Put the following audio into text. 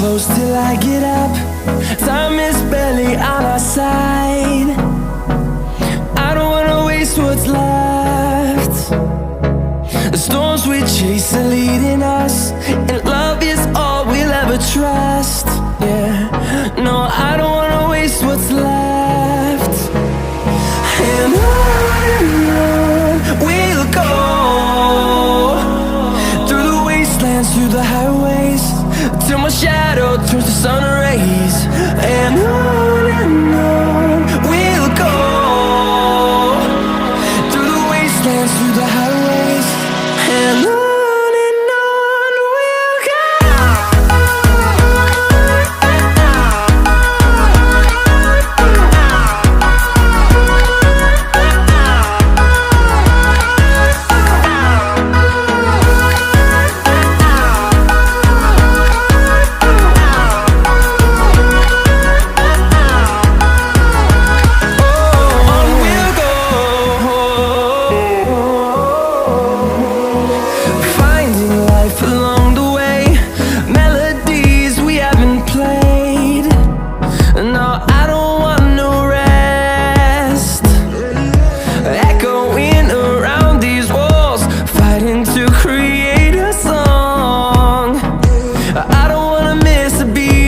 close till I get up. Time is barely on our side. I don't wanna waste what's left. The storms we chase are leaving